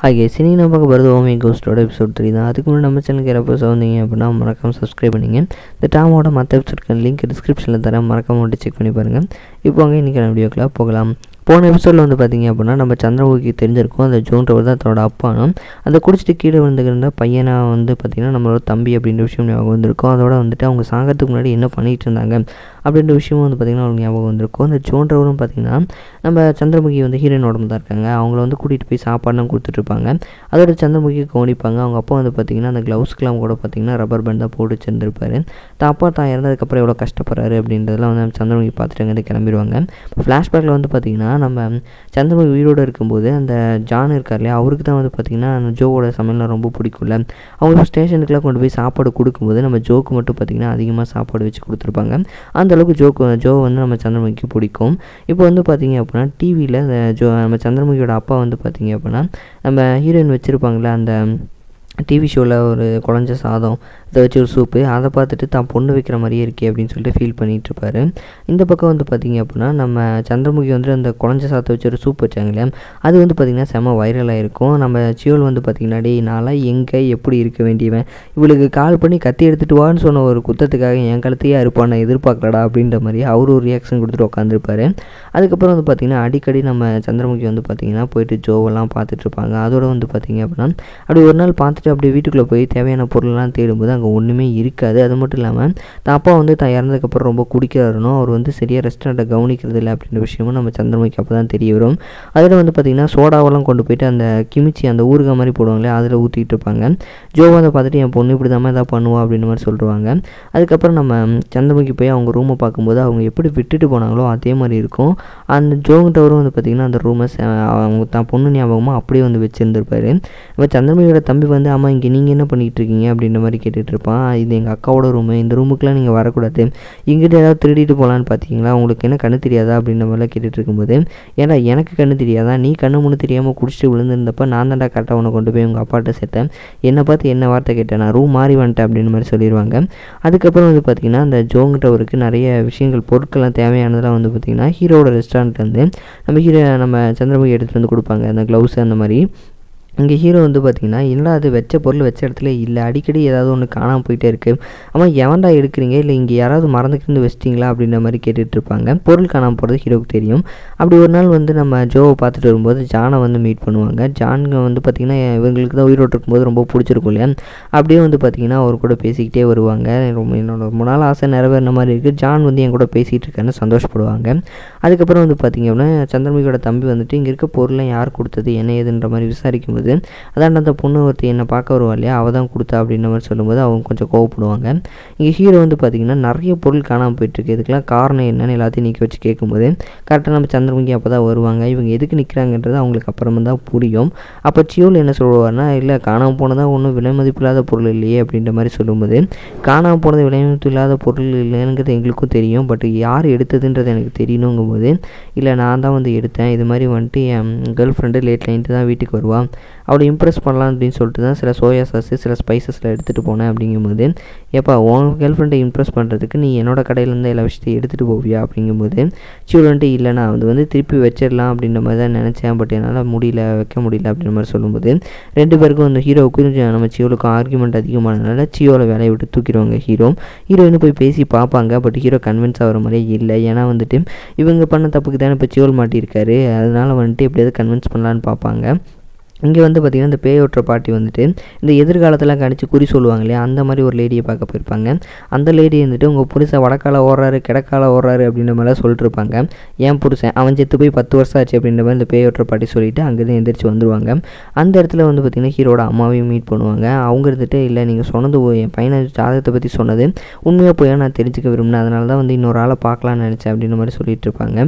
ಹಾಗೆ ಸಿನಿ ನಮಗೆ ಬರೋದು ஓமே கோஸ்டோட எபிசோட் 3 தான். அதுக்கு முன்னாடி நம்ம சேனலுக்கு யாராவது வந்தீங்க அப்படின்னா மறக்காம சப்ஸ்கிரைப் பண்ணிங்க. இந்த டாமோட மற்ற எபிசோட்க்கு லிங்க் டிஸ்கிரிப்ஷனில் தரேன், மறக்காம மட்டும் செக் பண்ணி பாருங்கள். இப்போ அங்கே இன்றைக்கி வீடியோக்கெலாம் போகலாம். போன எபிசோடில் வந்து பார்த்திங்க அப்படின்னா நம்ம சந்திரமுகிக்கு தெரிஞ்சிருக்கும் அந்த ஜோன்றவர் தான் தன்னோட அப்பானும் அந்த குடிச்சிட்டு கீழே விழுந்துக்கிற பையனை வந்து பார்த்திங்கன்னா நம்மளோட தம்பி அப்படின்ற விஷயம் ஞாபகம் வந்திருக்கும். அதோட வந்துட்டு அவங்க சாகிறதுக்கு முன்னாடி என்ன பண்ணிகிட்டு இருந்தாங்க அப்படின்ற விஷயமும் வந்து பார்த்திங்கன்னா அவங்க ஞாபகம் வந்திருக்கும். அந்த ஜோன்றவரும் பார்த்திங்கன்னா நம்ம சந்திரமுகி வந்து ஹீரோயின் உடம்பு தான் இருக்காங்க, அவங்கள வந்து கூட்டிகிட்டு போய் சாப்பாடுலாம் கொடுத்துட்ருப்பாங்க. அதோட சந்திரமுகி கவனிப்பாங்க. அவங்க அப்பா வந்து பார்த்திங்கன்னா அந்த க்ளவுஸ்க்கெலாம் கூட பார்த்திங்கன்னா ரப்பர் பேண்ட் தான் போட்டு வச்சுருந்துருப்பாரு. தான் அப்பா தான் இறந்ததுக்கப்புறம் எவ்வளோ கஷ்டப்படுறாரு அப்படின்றதெல்லாம் வந்து நம்ம சந்திரமுகி பார்த்துட்டு அங்கே கிளம்பிடுவாங்க. ஃப்ளாஷ்பேக்கில் வந்து பார்த்திங்கன்னா நம்ம சந்திரமுகி உயிரோடு இருக்கும்போது அந்த ஜான் இருக்கார் இல்லையா, அவருக்கு தான் வந்து பார்த்திங்கன்னா ஜோவோட சமையல்லாம் ரொம்ப பிடிக்கும்ல. அவங்க ஸ்டேஷனுக்குலாம் கொண்டு போய் சாப்பாடு கொடுக்கும்போது நம்ம ஜோக்கு மட்டும் பார்த்திங்கன்னா அதிகமாக சாப்பாடு வச்சு கொடுத்துருப்பாங்க. அந்தளவுக்கு ஜோ வந்து நம்ம சந்திரமுகிக்கு பிடிக்கும். இப்போ வந்து பார்த்திங்க அப்படின்னா டிவியில் நம்ம சந்திரமுகியோட அப்பா வந்து பார்த்திங்க அப்படின்னா நம்ம ஹீரோயின் வச்சுருப்பாங்களே அந்த டிவி ஷோவில் ஒரு குழஞ்ச சாதம் இதை வச்சு ஒரு சூப்பு, அதை பார்த்துட்டு தான் பொண்ணு வைக்கிற மாதிரியே இருக்கே அப்படின்னு சொல்லிட்டு ஃபீல் பண்ணிகிட்ருப்பாரு. இந்த பக்கம் வந்து பார்த்திங்க அப்படின்னா நம்ம சந்திரமுகி வந்து அந்த குழஞ்ச சாதத்தை வச்சு ஒரு சூப் வச்சாங்க இல்லையா, அது வந்து பார்த்திங்கன்னா செம்ம வைரலாக இருக்கும். நம்ம சியோல் வந்து பார்த்திங்கன்னா டே நான்லாம் எங்கே எப்படி இருக்க வேண்டியவன், இவளுக்கு கால் பண்ணி கத்தி எடுத்துகிட்டு வான்னு சொன்ன ஒரு குத்தத்துக்காக என் கழுத்தையே இருப்பான் நான் எதிர்பார்க்கலடா அப்படின்ற மாதிரி அவர் ஒரு ரியாக்ஷன் கொடுத்துட்டு உட்காந்துருப்பாரு. அதுக்கப்புறம் வந்து பார்த்திங்கன்னா அடிக்கடி நம்ம சந்திரமுகி வந்து பார்த்திங்கன்னா போயிட்டு ஜோவெல்லாம் பார்த்துட்ருப்பாங்க. அதோட வந்து பார்த்திங்க அப்படின்னா அப்படி ஒரு நாள் பார்த்துட்டு அப்படியே வீட்டுக்குள்ளே போய் தேவையான பொருள்லாம் தேடும்போது அங்கே ஒன்றுமே இருக்காது. அது மட்டும் இல்லாமல் தான் அப்பா வந்து தான் இறந்ததுக்கப்புறம் ரொம்ப குடிக்கிறாருனோ அவர் வந்து சரியாக ரெஸ்டாரண்ட்டை கவனிக்கிறது இல்லை அப்படின்ற விஷயமும் நம்ம சந்திரமுகிக்கு அப்போ தான் தெரிய வரும். அதில் வந்து பார்த்திங்கன்னா சோடாவெல்லாம் கொண்டு போயிட்டு அந்த கிமிச்சி அந்த ஊறுகாய் மாதிரி போடுவாங்களே அதில் ஊற்றிட்டு இருப்பாங்க. ஜோ வந்து பார்த்துட்டு என் பொண்ணு இப்படி தான் எதாவது பண்ணுவா அப்படின்ற மாதிரி சொல்லிடுவாங்க. அதுக்கப்புறம் நம்ம சந்திரமுகி போய் அவங்க ரூமை பார்க்கும்போது அவங்க எப்படி விட்டுட்டு போனாங்களோ அதே மாதிரி இருக்கும். அந்த ஜோங்கிட்டவரும் வந்து பார்த்திங்கன்னா அந்த ரூமை அவங்க தான் பொண்ணு ஞாபகமாக அப்படியே வந்து வச்சுருந்துருப்பாரு. நம்ம சந்திரமுகியோட தம்பி வந்து ஆமாம் இங்கே நீங்கள் என்ன பண்ணிகிட்டு இருக்கீங்க அப்படின்ற மாதிரி கேட்டுட்டு இருப்பான். இது எங்கள் அக்காவோட ரூமு, இந்த ரூமுக்குலாம் நீங்கள் வரக்கூடாது, இங்கிட்ட ஏதாவது திருடிட்டு போகலான்னு பார்த்தீங்களா, உங்களுக்கு என்ன கண்ணு தெரியாதா அப்படின்ற மாதிரிலாம் கேட்டுட்டு இருக்கும்போது ஏன்னா எனக்கு கண்ணு தெரியாதா, நீ கண்ணு முன்னு தெரியாமல் குடிச்சிட்டு விழுந்திருந்தப்போ நான் தான்டா கரெக்டாக உன்னை கொண்டு போய் உங்கள் அப்பாட்ட சேர்த்தேன், என்னை பார்த்து என்ன வார்த்தை கேட்டேன், நான் ரூம் மாறி வந்துட்டேன் அப்படின்ற மாதிரி சொல்லிடுவாங்க. அதுக்கப்புறம் வந்து பார்த்திங்கன்னா அந்த ஜோங்கிட்டவருக்கு நிறைய விஷயங்கள் பொருட்கள்லாம் தேவையானதெல்லாம் வந்து பார்த்திங்கன்னா ஹீரோட ரெஸ்டாரண்ட்லேருந்து நம்ம சந்திரமுகி எடுத்துகிட்டு வந்து கொடுப்பாங்க, அந்த க்ளவுஸ் அந்த மாதிரி. இங்கே ஹீரோ வந்து பார்த்திங்கன்னா என்னடா அது வச்ச பொருள் வச்ச இடத்துல இல்லை, அடிக்கடி ஏதாவது ஒன்று காணாமல் போயிட்டே இருக்குது, ஆமாம் எவன்டா எடுக்கிறீங்க, இல்லை இங்கே யாராவது மறந்துக்கிட்டு வச்சிட்டிங்களா அப்படின்ற மாதிரி கேட்டுட்ருப்பாங்க. பொருள் காணாமல் போகிறது ஹீரோவுக்கு தெரியும். அப்படி ஒரு நாள் வந்து நம்ம ஜோவை பார்த்துட்டு வரும்போது ஜானை வந்து மீட் பண்ணுவாங்க. ஜானுங்க வந்து பார்த்திங்கன்னா இவங்களுக்கு தான் உயிரோட்டு இருக்கும்போது ரொம்ப பிடிச்சிருக்கும் இல்லையா, அப்படியே வந்து பார்த்திங்கன்னா அவர் கூட பேசிக்கிட்டே வருவாங்க. என்னோட ரொம்ப நாள் ஆசை நிறைவேறின மாதிரி இருக்குது, ஜான் வந்து என் கூட பேசிகிட்டு இருக்கேன்னு சந்தோஷப்படுவாங்க. அதுக்கப்புறம் வந்து பார்த்திங்க அப்படின்னா சந்திரமுகியோட தம்பி வந்துட்டு இங்கே இருக்க பொருளை யார் கொடுத்தது என்ன ஏதுன்ற மாதிரி விசாரிக்கும்போது அதான் அந்த பொண்ணு ஒருத்தி என்னை பார்க்க வருவா இல்லையா, அவள் தான் கொடுத்தா அப்படின்ற மாதிரி சொல்லும்போது அவங்க கொஞ்சம் கோவப்படுவாங்க. இங்கே ஹீரோ வந்து பார்த்திங்கன்னா நிறைய பொருள் காணாமல் போயிட்டுருக்கு, இதுக்கெல்லாம் காரணம் என்னன்னு எல்லாத்தையும் நிற்க வச்சு கேட்கும்போது கரெக்டாக நம்ம சந்திரமுகி அப்போ தான் வருவாங்க. இவங்க எதுக்கு நிற்கிறாங்கன்றது அவங்களுக்கு அப்புறமா தான் புரியும். அப்போ சியோல் என்ன சொல்லுவார்னா, இல்லை காணாமல் போனதாக ஒன்றும் விலை மதிப்பில்லாத பொருள் இல்லையே அப்படின்ற மாதிரி சொல்லும்போது காணாமல் போனது விலை மதிப்பு இல்லாத பொருள் இல்லைங்கிறது எங்களுக்கும் தெரியும், பட் யார் எடுத்ததுன்றது எனக்கு தெரியணுங்கும்போது இல்லை நான் தான் வந்து எடுத்தேன், இது மாதிரி வந்துட்டு என் கேர்ள் ஃப்ரெண்டு லேட் நைட்டு தான் வீட்டுக்கு வருவான், அவளை இம்ப்ரெஸ் பண்ணலாம் அப்படின்னு சொல்லிட்டு தான் சில சோயா சாஸு சில ஸ்பைசஸில் எடுத்துகிட்டு போனேன் அப்படிங்கும்போது எப்போ உன் கேர்ள் ஃப்ரெண்டை இம்ப்ரெஸ் பண்ணுறதுக்கு நீ என்னோட கடையிலேருந்து எல்லா விஷயத்தையும் எடுத்துகிட்டு போவியா அப்படிங்கும்போது சியோல்ன்ட்டு இல்லை நான் வந்து திருப்பி வச்சிடலாம் அப்படின்ற மாதிரி தான் நினச்சேன், பட் என்னால் வைக்க முடியல அப்படின்ற மாதிரி சொல்லும்போது ரெண்டு பேருக்கும் அந்த ஹீரோவுக்கும் நம்ம சியோலுக்கும் ஆர்குமெண்ட் அதிகமானதுனால சியோவில் வேலையை விட்டு தூக்கிடுவாங்க. ஹீரோயின்னு போய் பேசி பார்ப்பாங்க, பட் ஹீரோ கன்வின்ஸ் ஆகிற மாதிரியே இல்லை. ஏன்னா வந்துட்டு இவங்க பண்ண தப்புக்கு தானே இப்போ சியோல் மாட்டியிருக்காரு, அதனால் வந்துட்டு எப்படியாவது கன்வின்ஸ் பண்ணலான்னு பார்ப்பாங்க. இங்கே வந்து பார்த்திங்கன்னா இந்த பேயோட்டுற பாட்டி வந்துட்டு இந்த எதிர்காலத்தில் கணிச்சு குறி சொல்லுவாங்க இல்லையா, அந்த மாதிரி ஒரு லேடியை பார்க்க போயிருப்பாங்க. அந்த லேடி வந்துட்டு உங்கள் புருஷன் வடக்கால ஓடுறாரு கிடக்கால ஓடுறாரு அப்படின்ற மாதிரிலாம் சொல்லிட்டுருப்பாங்க. என் புருஷன் அவன் செத்து போய் 10 வருஷம் ஆச்சு அப்படின்ற மாதிரி இந்த பேயோட்டுற பாட்டி சொல்லிவிட்டு அங்கேருந்து எந்திரிச்சு வந்துடுவாங்க. அந்த இடத்துல வந்து பார்த்திங்கன்னா ஹீரோட அம்மாவையும் மீட் பண்ணுவாங்க. அவங்க இருந்துட்டு இல்லை நீங்கள் சொன்னது என் பையனை ஜாதகத்தை பற்றி சொன்னது உண்மையாக போய் நான் தெரிஞ்சுக்க விரும்பினேன், அதனால தான் வந்து இன்னொரு ஆளை பார்க்கலான்னு நினச்சேன் அப்படின்ற மாதிரி சொல்லிட்டு இருப்பாங்க.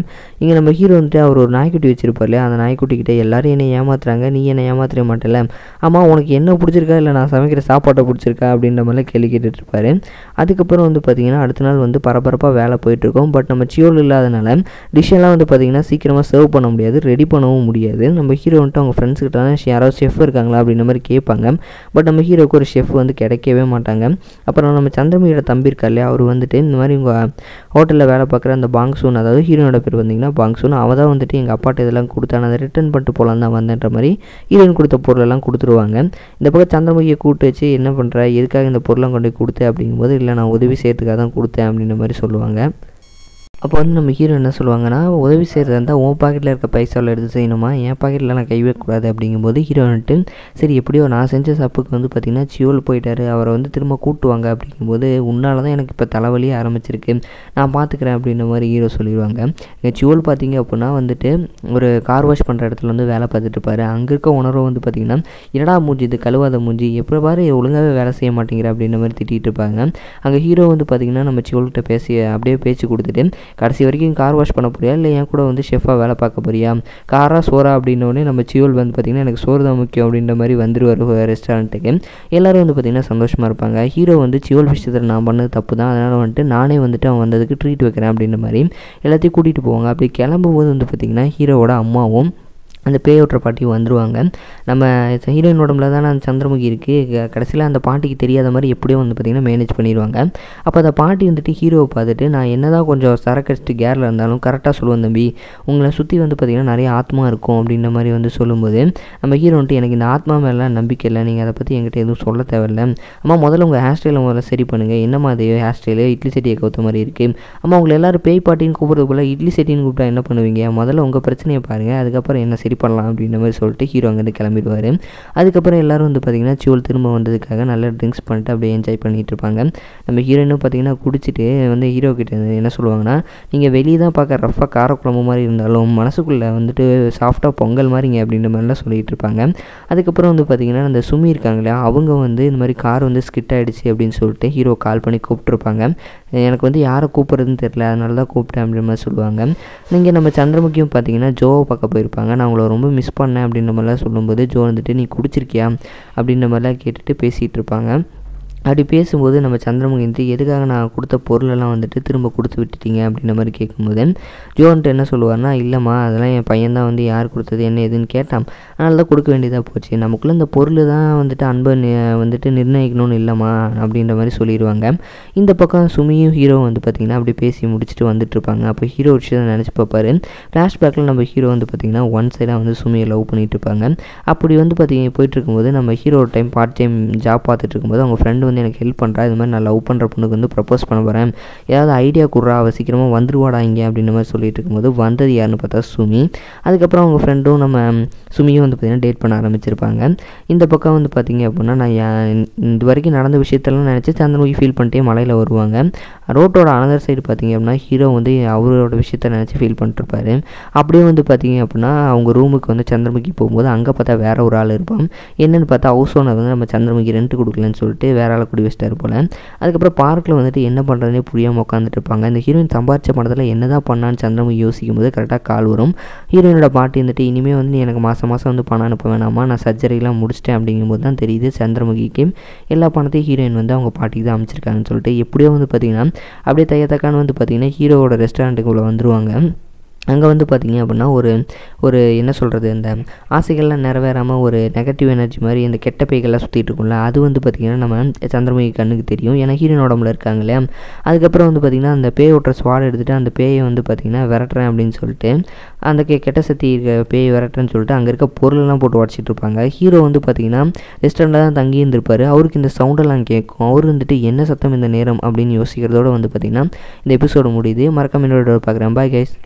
இங்கே நம்ம ஹீரோ வந்துட்டு அவர் ஒரு நாய்க்குட்டி வச்சிருப்பார் இல்லையா, அந்த நாய்க்குட்டிக்கிட்டே எல்லாரும் என்னை ஏமாத்துறாங்க, நீ என்ன ஏமாத்திர மாட்டேல, ஆமாம் உனக்கு என்ன பிடிச்சிருக்கா இல்லை நான் சமைக்கிற சாப்பாட்டை பிடிச்சிருக்கா அப்படின்ற மாதிரிலாம் கேள்வி கேட்டுட்ருப்பாரு. அதுக்கப்புறம் வந்து பார்த்திங்கன்னா அடுத்த நாள் வந்து பரபரப்பாக வேலை போயிட்டுருக்கோம். பட் நம்ம சியோல் இல்லாதனால டிஷ்ஷெல்லாம் வந்து பார்த்திங்கன்னா சீக்கிரமாக சர்வ் பண்ண முடியாது, ரெடி பண்ணவும் முடியாது. நம்ம ஹீரோ வந்துட்டு அவங்க ஃப்ரெண்ட்ஸ்கிட்ட தான் யாராவது ஷெஃப் இருக்காங்களா அப்படின்ற மாதிரி கேட்பாங்க. பட் நம்ம ஹீரோவுக்கு ஒரு ஷெஃப் வந்து கிடைக்கவே மாட்டாங்க. அப்புறம் நம்ம சந்திரமுகியோட தம்பி இருக்கா இல்லையா, அவர் வந்துட்டு இந்த மாதிரி உங்கள் ஹோட்டலில் வேலை பார்க்குற அந்த பாங்சூன், அதாவது ஹீரோனோட பேர் வந்திங்கன்னா பாங்சூன், அவள் தான் வந்துட்டு எங்கள் அப்பாட்ட இதெல்லாம் கொடுத்தா நான் அதை ரிட்டர்ன் பண்ணிட்டு போகலான்னு தான் வந்தேன்ற மாதிரி ஹீரோயின் கொடுத்த பொருளெல்லாம் கொடுத்துருவாங்க. இந்த பக்கம் சந்திரமுகியை கூப்பிட்டு வச்சு என்ன பண்ணுற, எதுக்காக இந்த பொருளை கொண்டு கொடுத்தேன் அப்படிங்கும்போது, இல்லை நான் உதவி செய்கிறதுக்காக தான் கொடுத்தேன் அப்படின்ற மாதிரி சொல்லுவாங்க. அப்போ வந்து நம்ம ஹீரோ என்ன சொல்லுவாங்கன்னா, உதவி செய்கிறதா இருந்தால் உன் பாக்கெட்டில் இருக்க பைசாவில் எடுத்து செய்யணுமா, என் பாக்கெட்டில் நான் கை வைக்கக்கூடாது அப்படிங்கும்போது ஹீரோ வந்துட்டு சரி எப்படியோ நான் செஞ்ச தப்புக்கு வந்து பார்த்திங்கன்னா சியோல் போயிட்டார், அவரை வந்து திரும்ப கூட்டுவாங்க அப்படிங்கும்போது உன்னால தான் எனக்கு இப்போ தலைவலியே ஆரம்பிச்சிருக்கு, நான் பார்த்துக்கிறேன் அப்படின்ற மாதிரி ஹீரோ சொல்லிடுவாங்க. இங்கே சியோல் பார்த்திங்க அப்படின்னா வந்துட்டு ஒரு கார் வாஷ் பண்ணுற இடத்துல வந்து வேலை பார்த்துட்டு இருப்பார். அங்கே இருக்க உணர்வு வந்து பார்த்திங்கன்னா என்னடா மூஞ்சி இது கழுவாத மூஞ்சி, எப்படி பாரு ஒழுங்காகவே வேலை செய்ய மாட்டேங்கிற அப்படின்ற மாதிரி திட்டிகிட்டு இருப்பாங்க. அங்கே ஹீரோ வந்து பார்த்திங்கன்னா நம்ம சியோல்கிட்ட அப்படியே பேச்சு கொடுத்துட்டு கடைசி வரைக்கும் கார் வாஷ் பண்ண போறியா, இல்லை என் கூட வந்து ஷெஃபாக வேலை பார்க்க போறியா, காரா சோறா அப்படின்னோடனே நம்ம சியோல் வந்து பார்த்திங்கன்னா எனக்கு சோறு தான் முக்கியம் அப்படின்ற மாதிரி வந்துடுவார் ரெஸ்டாரண்ட்டுக்கு. எல்லோரும் வந்து பார்த்திங்கன்னா சந்தோஷமாக இருப்பாங்க. ஹீரோ வந்து சியோல் விஷயத்தில் நான் பண்ணது தப்பு தான், அதனால் வந்துட்டு நானே வந்துட்டு அவன் வந்ததுக்கு ட்ரீட் வைக்கிறேன் அப்படின்ற மாதிரி எல்லாத்தையும் கூட்டிகிட்டு போவாங்க. அப்படி கிளம்பும்போது வந்து பார்த்திங்கன்னா ஹீரோவோட அம்மாவும் அந்த பேயோட்டுற பாட்டியும் வந்துடுவாங்க. நம்ம ஹீரோயின் உடம்புல தானே அந்த சந்திரமுகி இருக்குது, கடைசியில் அந்த பாட்டிக்கு தெரியாத மாதிரி எப்படியோ வந்து பார்த்திங்கன்னா மேனேஜ் பண்ணிடுவாங்க. அப்போ அந்த பாட்டி வந்துட்டு ஹீரோவை பார்த்துட்டு நான் என்ன தான் கொஞ்சம் சரக்கடிச்சிட்டு கேரில் இருந்தாலும் கரெக்டாக சொல்லுவேன் தம்பி, உங்களை சுற்றி வந்து பார்த்திங்கன்னா நிறைய ஆத்மா இருக்கும் அப்படின்ற மாதிரி வந்து சொல்லும்போது நம்ம ஹீரோ வந்துட்டு எனக்கு இந்த ஆத்மா மேலாம் நம்பிக்கை இல்லை, நீங்கள் அதை பற்றி என்கிட்ட எதுவும் சொல்ல தேவையில்லை, அம்மா முதல்ல உங்கள் ஹேர் ஸ்டைலை முதல்ல சரி பண்ணுங்கள், என்ன மாதிரி ஹேர் ஸ்டைலு இட்லி செட்டியை கவுத்த மாதிரி இருக்குது, அம்மா உங்களை எல்லோரும் பேய் பாட்டின்னு கூப்பிட்றது போல் இட்லி செட்டின்னு கூப்பிட்டா என்ன பண்ணுவீங்க, முதல்ல உங்கள் பிரச்சனையை பாருங்கள், அதுக்கப்புறம் என்ன சரி பண்ணலாம் அப்படின்ற மாதிரி சொல்லிட்டு ஹீரோ அங்கேருந்து கிளம்பிடுவார். அதுக்கப்புறம் எல்லோரும் வந்து பார்த்திங்கன்னா சியோல் திரும்ப வந்ததுக்காக நல்லா ட்ரிங்க்ஸ் பண்ணிட்டு அப்படியே என்ஜாய் பண்ணிகிட்டு இருப்பாங்க. நம்ம ஹீரோயினும் பார்த்திங்கன்னா குடிச்சிட்டு வந்து ஹீரோ கிட்ட என்ன சொல்லுவாங்கன்னா, நீங்கள் வெளியே தான் பார்க்க ரஃபாக காரக்குழம்பு மாதிரி இருந்தாலும் மனசுக்குள்ளே வந்துட்டு சாஃப்டாக பொங்கல் மாதிரிங்க அப்படின்ற மாதிரிலாம் சொல்லிகிட்டு இருப்பாங்க. அதுக்கப்புறம் வந்து பார்த்திங்கன்னா அந்த சுமி இருக்காங்க இல்லையா, அவங்க வந்து இந்த மாதிரி கார் வந்து ஸ்கிட் ஆகிடுச்சு அப்படின்னு சொல்லிட்டு ஹீரோ கால் பண்ணி கூப்பிட்ருப்பாங்க. எனக்கு வந்து யாரை கூப்பிட்றதுன்னு தெரில, அதனால தான் கூப்பிட்டேன் அப்படின்ற மாதிரி சொல்லுவாங்க. நீங்கள் நம்ம சந்திரமுகியும் பார்த்திங்கன்னா ஜோவை பார்க்க போயிருப்பாங்க. நான் உங்களை ரொம்ப மிஸ் பண்ணேன் அப்படின்ற மாதிரிலாம் சொல்லும்போது ஜோ வந்துட்டு நீ குடிச்சிருக்கியா அப்படின்ற மாதிரிலாம் கேட்டுட்டு பேசிகிட்டு இருப்பாங்க. அப்படி பேசும்போது நம்ம சந்திரமுகி வந்து எதுக்காக நான் கொடுத்த பொருளெல்லாம் வந்துட்டு திரும்ப கொடுத்து விட்டுட்டீங்க அப்படின்ற மாதிரி கேட்கும்போது ஜோன்ட்டு என்ன சொல்லுவார்னா, இல்லைம்மா அதெல்லாம் என் பையன் தான் வந்து யார் கொடுத்தது என்ன எதுன்னு கேட்டான், அதனால தான் கொடுக்க வேண்டியதாக போச்சு, நமக்குள்ளே இந்த பொருள் தான் வந்துட்டு அன்பை வந்துட்டு நிர்ணயிக்கணும்னு இல்லைம்மா அப்படின்ற மாதிரி சொல்லிடுவாங்க. இந்த பக்கம் சுமியும் ஹீரோ வந்து பார்த்திங்கன்னா அப்படி பேசி முடிச்சுட்டு வந்துட்டுருப்பாங்க. அப்போ ஹீரோ விஷயத்தை நினச்சி பார்ப்பாரு. ஃப்ளாஷ்பேக்கில் நம்ம ஹீரோ வந்து பார்த்திங்கன்னா ஒன் சைடாக வந்து சுமியை லவ் பண்ணிகிட்டு இருப்பாங்க. அப்படி வந்து பார்த்திங்கன்னா போயிட்டு இருக்கும்போது நம்ம ஹீரோ பார்ட் டைம் ஜாப் பார்த்துட்டு இருக்கும்போது அவங்க ஃப்ரெண்டு வந்து எனக்கு ஹெல்ப் பண்ணுறா, இது மாதிரி நான் லவ் பண்ணுற பொண்ணுக்கு வந்து ப்ரப்போஸ் பண்ண போகிறேன், ஏதாவது ஐடியா கொடுறா, அவள் சீக்கிரமாக வந்துருவாடா இங்கே அப்படின்ற மாதிரி சொல்லிட்டு இருக்கும்போது வந்தது யாருன்னு பார்த்தா சுமி. அதுக்கப்புறம் அவங்க ஃப்ரெண்டும் நம்ம சுமியும் வந்து பார்த்திங்கன்னா டேட் பண்ண ஆரம்பிச்சிருப்பாங்க. இந்த பக்கம் வந்து பார்த்திங்க அப்படின்னா நான் இது வரைக்கும் நடந்த விஷயத்தெல்லாம் நினச்சி சந்திரமுகி ஃபீல் பண்ணிட்டே மலையில் வருவாங்க. ரோட்டோட அனதர் சைடு பார்த்திங்க அப்படின்னா ஹீரோ வந்து அவரோட விஷயத்த நினச்சி ஃபீல் பண்ணிட்டுருப்பாரு. அப்படியே வந்து பார்த்திங்க அப்படின்னா அவங்க ரூமுக்கு வந்து சந்திரமுகி போகும்போது அங்கே பார்த்தா வேறு ஒரு ஆள் இருப்பான். என்னென்னு பார்த்தா ஹவுஸ் ஓனர் வந்து நம்ம சந்திரமுகி ரெண்ட் கொடுக்கலன்னு சொல்லிட்டு வேறு ஆளை குடி வச்சிட்டாரு போல். அதுக்கப்புறம் பார்க்கில் வந்துட்டு என்ன பண்ணுறதுனே புரியாமல் உட்காந்துட்டு இருப்பாங்க. இந்த ஹீரோயின் சம்பாரிச்ச படத்தில் என்ன தான் பண்ணான்னு சந்திரமுகி யோசிக்கும் போது கரெக்டாக கால் வரும். ஹீரோயினோட பாட்டி வந்துட்டு இனிமேல் வந்து எனக்கு மாதம் வந்து பணம் அனுப்ப வேணாமா, நான் சர்ஜரிலாம் முடிச்சிட்டேன் அப்படிங்கும்போது தான் தெரியுது சந்திரமுகிக்கு எல்லா பணத்தையும் ஹீரோயின் வந்து அவங்க பாட்டிக்கு தான் அமைச்சிருக்காங்கன்னு சொல்லிட்டு எப்படியோ வந்து பார்த்திங்கன்னா அப்படியே தையத்தக்கான்னு வந்து பார்த்திங்கன்னா ஹீரோவோட ரெஸ்டாரண்ட்டுக்குள்ளே வந்துருவாங்க. அங்கே வந்து பார்த்திங்க அப்படின்னா ஒரு என்ன சொல்கிறது, இந்த ஆசைகள்லாம் நிறைவேறாமல் ஒரு நெகட்டிவ் எனர்ஜி மாதிரி இந்த கெட்ட பேய்கள்லாம் சுற்றிட்டு இருக்கும்ல, அது வந்து பார்த்திங்கன்னா நம்ம சந்திரமுகி கண்ணுக்கு தெரியும். ஏன்னா ஹீரோயின் உடம்புல இருக்காங்க இல்லையா. அதுக்கப்புறம் வந்து பார்த்திங்கன்னா அந்த பேய் ஓட்டுற ஸ்வாட் எடுத்துகிட்டு அந்த பேயை வந்து பார்த்திங்கன்னா விரட்டுறேன் அப்படின்னு சொல்லிட்டு அந்த கெட்ட சக்தி இருக்க பேய் விரட்டுறேன்னு சொல்லிட்டு அங்கே இருக்க பொருளெல்லாம் போட்டு உடச்சிட்டு இருப்பாங்க. ஹீரோ வந்து பார்த்திங்கன்னா ரெஸ்டாரண்ட்டில் தான் தங்கி இருந்திருப்பார். அவருக்கு இந்த சவுண்டெல்லாம் கேட்கும். அவர் வந்துட்டு என்ன சத்தம் இந்த நேரம் அப்படின்னு யோசிக்கிறதோடு வந்து பார்த்திங்கன்னா இந்த எபிசோடு முடியுது. மறக்காம என்னோட பார்க்குறேன். Bye guys.